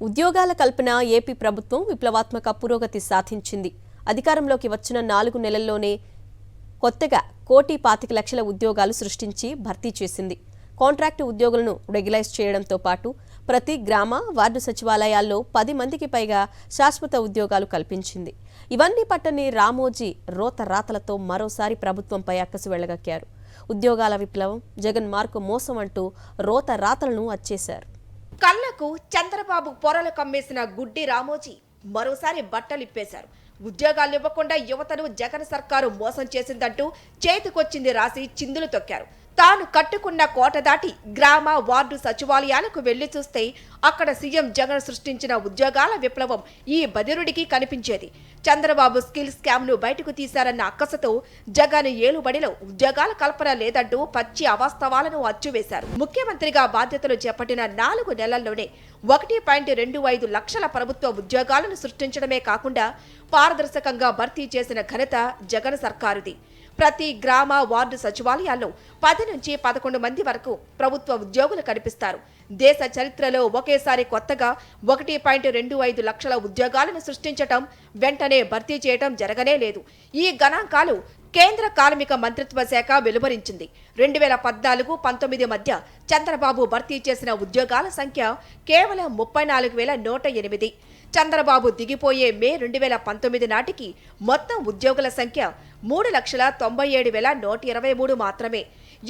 ఉద్యోగాల కల్పన ఏపీ ప్రభుత్వం విప్లవాత్మక పురోగతి సాధించింది. అధికారంలోకి వచ్చిన 4 నెలల్లోనే కొత్తగా 1,25,00,000 ఉద్యోగాలు సృష్టించి భర్తీ చేసింది. కాంట్రాక్టు ఉద్యోగులను రెగ్యులైజ్ చేయడంతో పాటు ప్రతి గ్రామ వార్డు సచివాలయాల్లో 10 మందికి పైగా శాశ్వత ఉద్యోగాలు కల్పించింది. ఇవన్నీ పట్టని రామోజీ రోత రాతలతో మరోసారి ప్రభుత్వంపై అక్కసు వెళ్లగక్కారు. ఉద్యోగాల విప్లవం, జగన్ మార్కు మోసం అంటూ రోత రాతలను అచ్చేశారు. కళ్లకు చంద్రబాబు పొరలు కమ్మేసిన గుడ్డి రామోజీ మరోసారి బట్టలిప్పేశారు. ఉద్యోగాలు ఇవ్వకుండా యువతను జగన్ సర్కారు మోసం చేసిందంటూ చేతికొచ్చింది రాసి చిందులు తొక్కారు. తాను కట్టుకున్న కోట దాటి గ్రామ వార్డు సచివాలయాలకు వెళ్లి చూస్తే అక్కడ సీఎం జగన్ సృష్టించిన ఉద్యోగాల విప్లవం ఈ బదిరుడికి కనిపించేది. చంద్రబాబు స్కిల్ స్కామ్ ను బయటకు తీశారన్న అక్కసతో జగన్ ఏలుబడిలో ఉద్యోగాల కల్పన లేదంటూ పచ్చి అవాస్తవాలను అచ్చువేశారు. ముఖ్యమంత్రిగా బాధ్యతలు చేపట్టిన 4 నెలల్లోనే 1.25 లక్షల ప్రభుత్వ ఉద్యోగాలను సృష్టించడమే కాకుండా పారదర్శకంగా భర్తీ చేసిన ఘనత జగన్ సర్కారుది. ప్రతి గ్రామ వార్డు సచివాలయాల్లో 10 నుంచి 11 మంది వరకు ప్రభుత్వ ఉద్యోగులు కనిపిస్తారు. దేశ చరిత్రలో ఒకేసారి కొత్తగా 1.25 లక్షల ఉద్యోగాలను సృష్టించటం, వెంటనే భర్తీ చేయటం జరగనే లేదు. ఈ గణాంకాలు కేంద్ర కార్మిక మంత్రిత్వ శాఖ వెలువరించింది. 2014-19 మధ్య చంద్రబాబు భర్తీ చేసిన ఉద్యోగాల సంఖ్య కేవలం 34,108. చంద్రబాబు దిగిపోయే మే 2019 నాటికి మొత్తం ఉద్యోగుల సంఖ్య 3,97,123 మాత్రమే.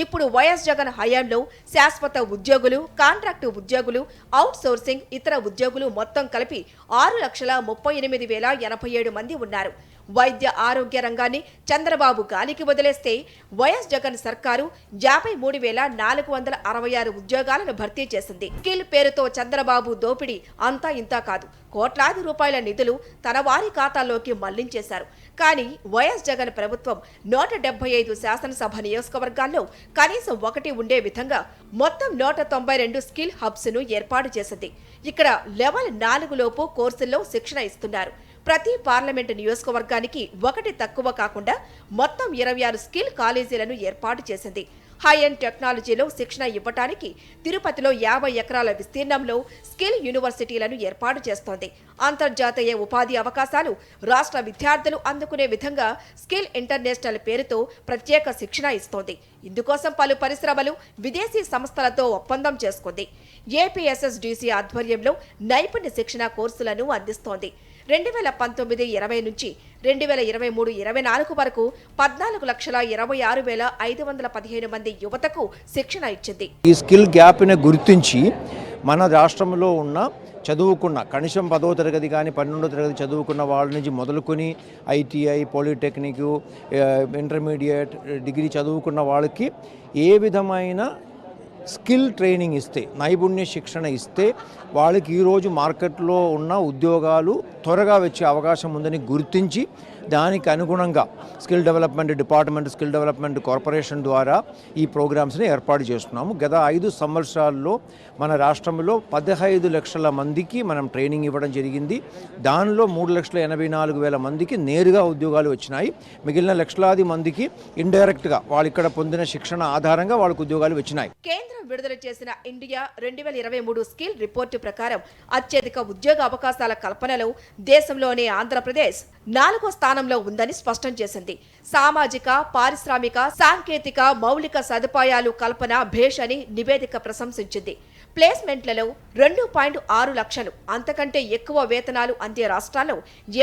ఇప్పుడు వైఎస్ జగన్ హయాంలో శాశ్వత ఉద్యోగులు, కాంట్రాక్టు ఉద్యోగులు, అవుట్ సోర్సింగ్, ఇతర ఉద్యోగులు మొత్తం కలిపి 6,38,087 మంది ఉన్నారు. వైద్య ఆరోగ్య రంగాన్ని చంద్రబాబు గాలికి వదిలేస్తే వైఎస్ జగన్ సర్కారు 53,466 ఉద్యోగాలను భర్తీ చేసింది. స్కిల్ పేరుతో చంద్రబాబు దోపిడీ అంతా ఇంతా కాదు. కోట్లాది రూపాయల నిధులు తన వారి ఖాతాల్లోకి మళ్లించేశారు. కానీ వైఎస్ జగన్ ప్రభుత్వం 175 శాసనసభ నియోజకవర్గాల్లో కనీసం ఒకటి ఉండే విధంగా మొత్తం 192 స్కిల్ హబ్స్ ను ఏర్పాటు చేసింది. ఇక్కడ లెవెల్ 4 లోపు కోర్సుల్లో శిక్షణ ఇస్తున్నారు. ప్రతి పార్లమెంటు నియోజకవర్గానికి ఒకటి తక్కువ కాకుండా మొత్తం 26 స్కిల్ కాలేజీలను ఏర్పాటు చేసింది. హై అండ్ టెక్నాలజీలో శిక్షణ ఇవ్వటానికి తిరుపతిలో 50 ఎకరాల విస్తీర్ణంలో స్కిల్ యూనివర్సిటీలను ఏర్పాటు చేస్తోంది. అంతర్జాతీయ ఉపాధి అవకాశాలు రాష్ట్ర విద్యార్థులు అందుకునే విధంగా స్కిల్ ఇంటర్నేషనల్ పేరుతో ప్రత్యేక శిక్షణ ఇస్తోంది. ఇందుకోసం పలు పరిశ్రమలు విదేశీ సంస్థలతో ఒప్పందం చేసుకుంది. ఏపీఎస్ఎస్డిసి ఆధ్వర్యంలో నైపుణ్య శిక్షణ కోర్సులను అందిస్తోంది. 2019-20 నుంచి 2023-24 వరకు 14,26,515 మంది యువతకు శిక్షణ ఇచ్చింది. ఈ స్కిల్ గ్యాప్ని గుర్తించి మన రాష్ట్రంలో ఉన్న చదువుకున్న కనీసం 10వ తరగతి కానీ 12వ తరగతి చదువుకున్న వాళ్ళ నుంచి మొదలుకొని ఐటీఐ, పాలిటెక్నిక్, ఇంటర్మీడియట్, డిగ్రీ చదువుకున్న వాళ్ళకి ఏ విధమైన స్కిల్ ట్రైనింగ్ ఇస్తే, నైపుణ్య శిక్షణ ఇస్తే వాళ్ళకి ఈరోజు మార్కెట్లో ఉన్న ఉద్యోగాలు త్వరగా వచ్చే అవకాశం ఉందని గుర్తించి దానికి అనుగుణంగా skill development department, skill development corporation ద్వారా ఈ ప్రోగ్రామ్స్ని ఏర్పాటు చేస్తున్నాము. గత 5 సంవత్సరాల్లో మన రాష్ట్రంలో 15 లక్షల మందికి మనం ట్రైనింగ్ ఇవ్వడం జరిగింది. దానిలో 3,84,000 మందికి నేరుగా ఉద్యోగాలు వచ్చినాయి. మిగిలిన లక్షలాది మందికి ఇండైరెక్ట్గా వాళ్ళు ఇక్కడ పొందిన శిక్షణ ఆధారంగా వాళ్ళకు ఉద్యోగాలు వచ్చినాయి. కేంద్రం విడుదల చేసిన ఇండియా 2023 స్కిల్ రిపోర్టు ప్రకారం అత్యధిక ఉద్యోగ అవకాశాల కల్పనలో దేశంలోనే ఆంధ్రప్రదేశ్ 4వ స్థానంలో ఉందని స్పష్టం చేసింది. సామాజిక, పారిశ్రామిక, సాంకేతిక మౌలిక సదుపాయాలు కల్పన భేష్ అని నివేదిక ప్రశంసించింది. ప్లేస్మెంట్లలో 2.6 లక్షలు అంతకంటే ఎక్కువ వేతనాలు అందే రాష్ట్రాల్లో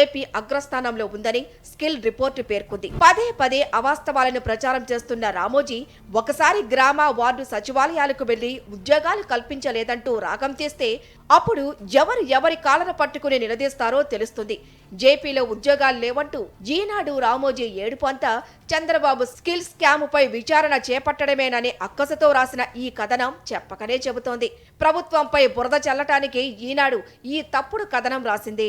ఏపీ అగ్రస్థానంలో ఉందని స్కిల్ రిపోర్టు పేర్కొంది. పదే అవాస్తవాలను ప్రచారం చేస్తున్న రామోజీ ఒకసారి గ్రామ వార్డు సచివాలయాలకు వెళ్లి ఉద్యోగాలు కల్పించలేదంటూ రాగం తీస్తే అప్పుడు ఎవరి కాలన పట్టుకుని నిలదీస్తారో తెలుస్తుంది. జేపీలో ఉద్యోగాలు లేవంటూ ఈనాడు రామోజీ ఏడుపు అంతా చంద్రబాబు స్కిల్ స్కామ్ పై విచారణ చేపట్టడమేననే అక్కసతో రాసిన ఈ కథనం చెప్పకనే చెబుతోంది. ప్రభుత్వంపై బురద చల్లటానికి ఈనాడు ఈ తప్పుడు కథనం రాసింది.